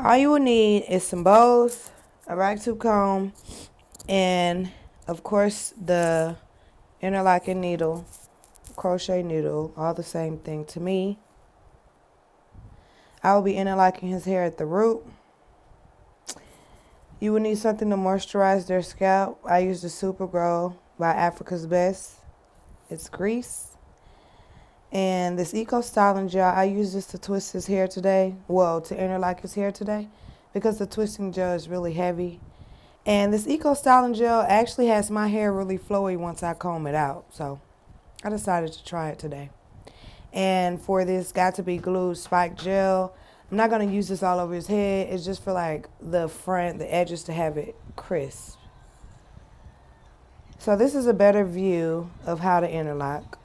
All you will need is some bows, a rack tooth comb, and of course the interlocking needle, crochet needle, all the same thing to me. I will be interlocking his hair at the root. You will need something to moisturize their scalp. I use the Super Grow by Africa's Best. It's grease. And this Eco Styling Gel, I use this to twist his hair today. Well, to interlock his hair today because the twisting gel is really heavy. And this Eco Styling Gel actually has my hair really flowy once I comb it out. So I decided to try it today. And for this Got to Be Glued Spike Gel, I'm not going to use this all over his head. It's just for like the front, the edges to have it crisp. So this is a better view of how to interlock.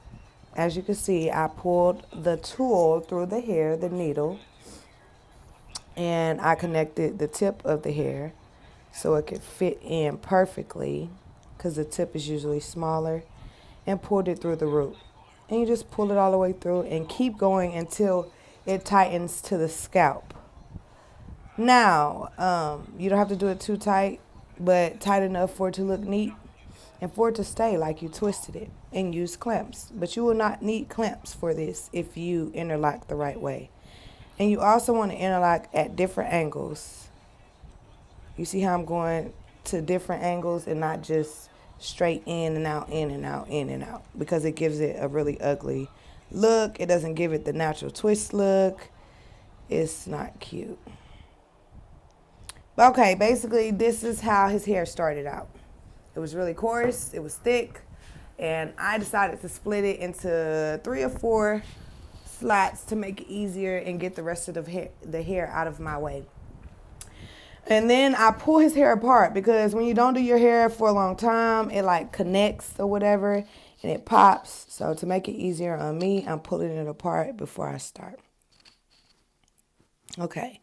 As you can see, I pulled the tool through the hair, the needle, and I connected the tip of the hair so it could fit in perfectly because the tip is usually smaller, and pulled it through the root. And you just pull it all the way through and keep going until it tightens to the scalp. Now, you don't have to do it too tight, but tight enough for it to look neat and for it to stay like you twisted it, and use clamps. But you will not need clamps for this if you interlock the right way. And you also want to interlock at different angles. You see how I'm going to different angles and not just straight in and out, in and out, in and out, because it gives it a really ugly look. It doesn't give it the natural twist look. It's not cute. Okay, basically this is how his hair started out. It was really coarse, it was thick, and I decided to split it into 3 or 4 slats to make it easier and get the rest of the hair out of my way. And then I pull his hair apart because when you don't do your hair for a long time, it like connects or whatever and it pops. So to make it easier on me, I'm pulling it apart before I start. Okay.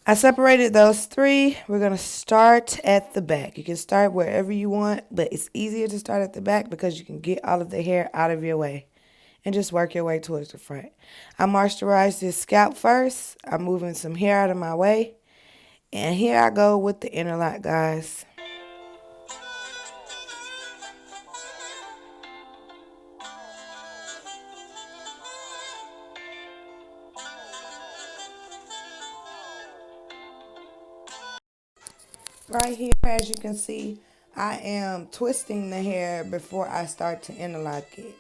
I separated those 3. We're going to start at the back. You can start wherever you want, but it's easier to start at the back because you can get all of the hair out of your way and just work your way towards the front. I moisturized his scalp first. I'm moving some hair out of my way. And here I go with the interlock, guys. Right here, as you can see, I am twisting the hair before I start to interlock it.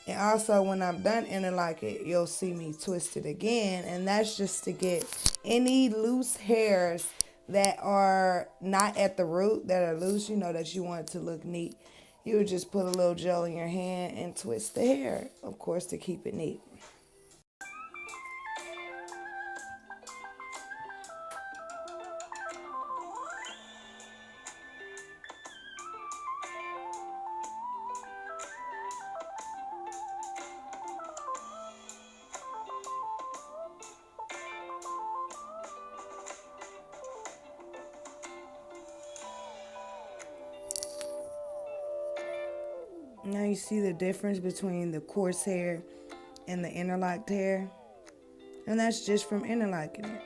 And also when I'm done interlock it, you'll see me twist it again. And that's just to get any loose hairs that are not at the root, that are loose, you know, that you want it to look neat. You would just put a little gel in your hand and twist the hair, of course, to keep it neat. Now you see the difference between the coarse hair and the interlocked hair. And that's just from interlocking it.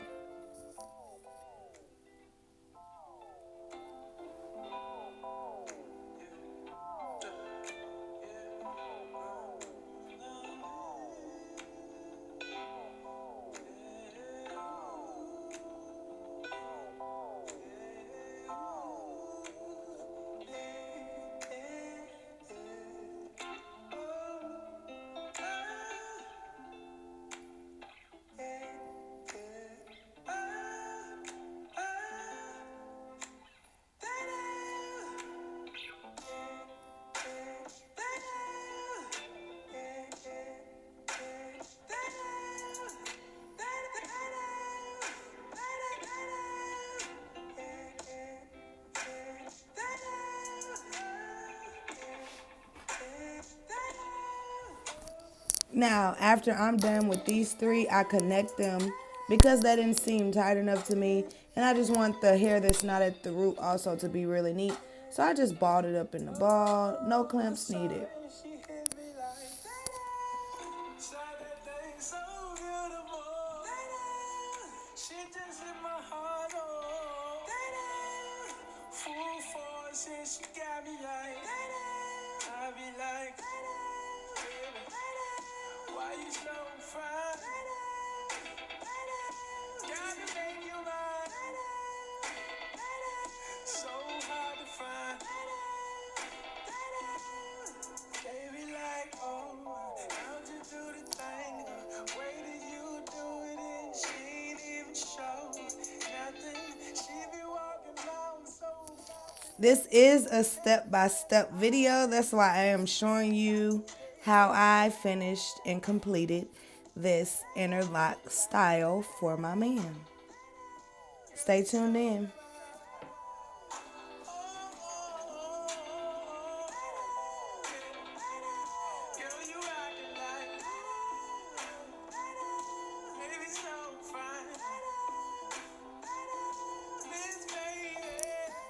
Now, after I'm done with these 3, I connect them because that didn't seem tight enough to me. And I just want the hair that's not at the root also to be really neat. So I just balled it up in the ball. No clamps needed. She just hit my heart, oh. Full force, and she got me like, I be like, baby, why you so fine? Gotta make you mine. So hard to find. Baby, like, oh, how'd you do the thing? Way did you do it and she ain't even show nothing. She be walking around so fast. This is a step-by-step video. That's why I am showing you how I finished and completed this interlock style for my man. Stay tuned in.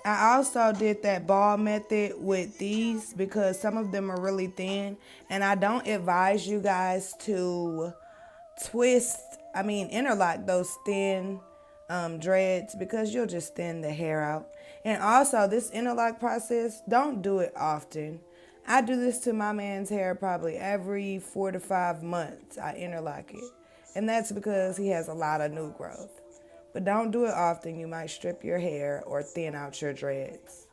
I also did that ball method with these because some of them are really thin, and I don't advise you guys to interlock those thin dreads because you'll just thin the hair out. And also, this interlock process, don't do it often. I do this to my man's hair probably every 4 to 5 months. I interlock it, and that's because he has a lot of new growth. But don't do it often. You might strip your hair or thin out your dreads.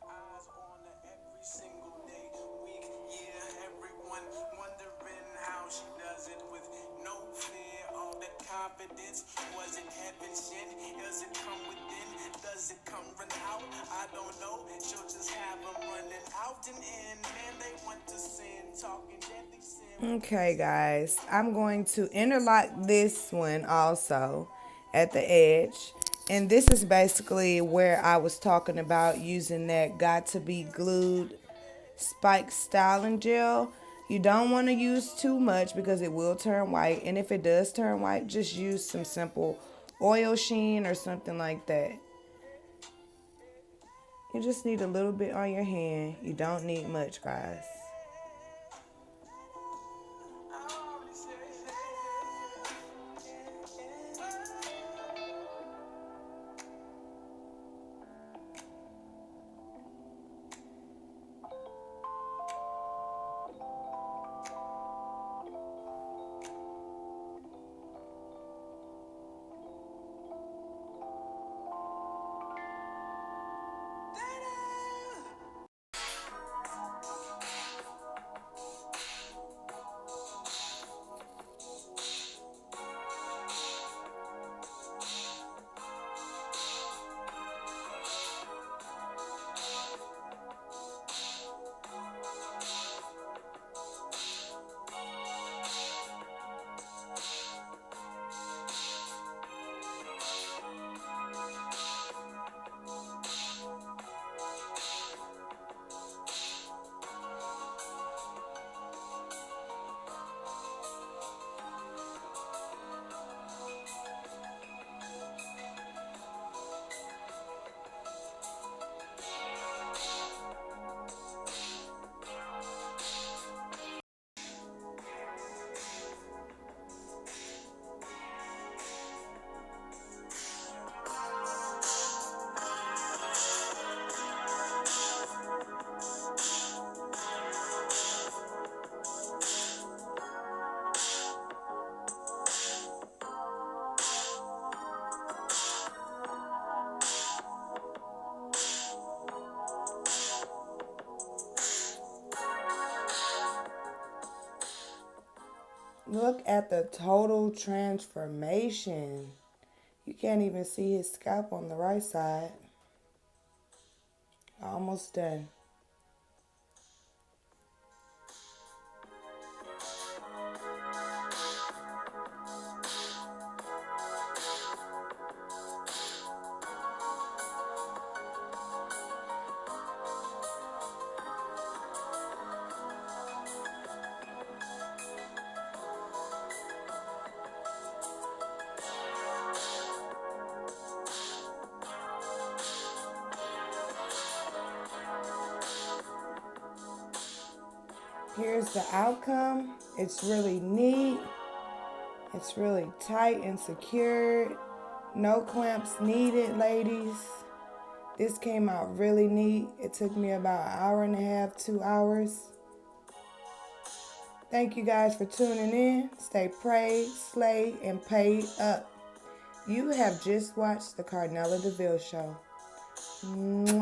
Was it heaven sent? Does it come within? Does it come run out? I don't know. She'll just have them running out and in. Man, they want to sin, talking deadly sin. Okay, guys, I'm going to interlock this one also at the edge. And this is basically where I was talking about using that got to be glued spike styling gel. You don't want to use too much because it will turn white. And if it does turn white, just use some simple oil sheen or something like that. You just need a little bit on your hand. You don't need much, guys. Look at the total transformation. You can't even see his scalp on the right side. Almost done. Here's the outcome. It's really neat. It's really tight and secured. No clamps needed, ladies. This came out really neat. It took me about an hour and a half, 2 hours. Thank you guys for tuning in. Stay prayed, slayed, and paid up. You have just watched the CARNELLA DEVILLE Show.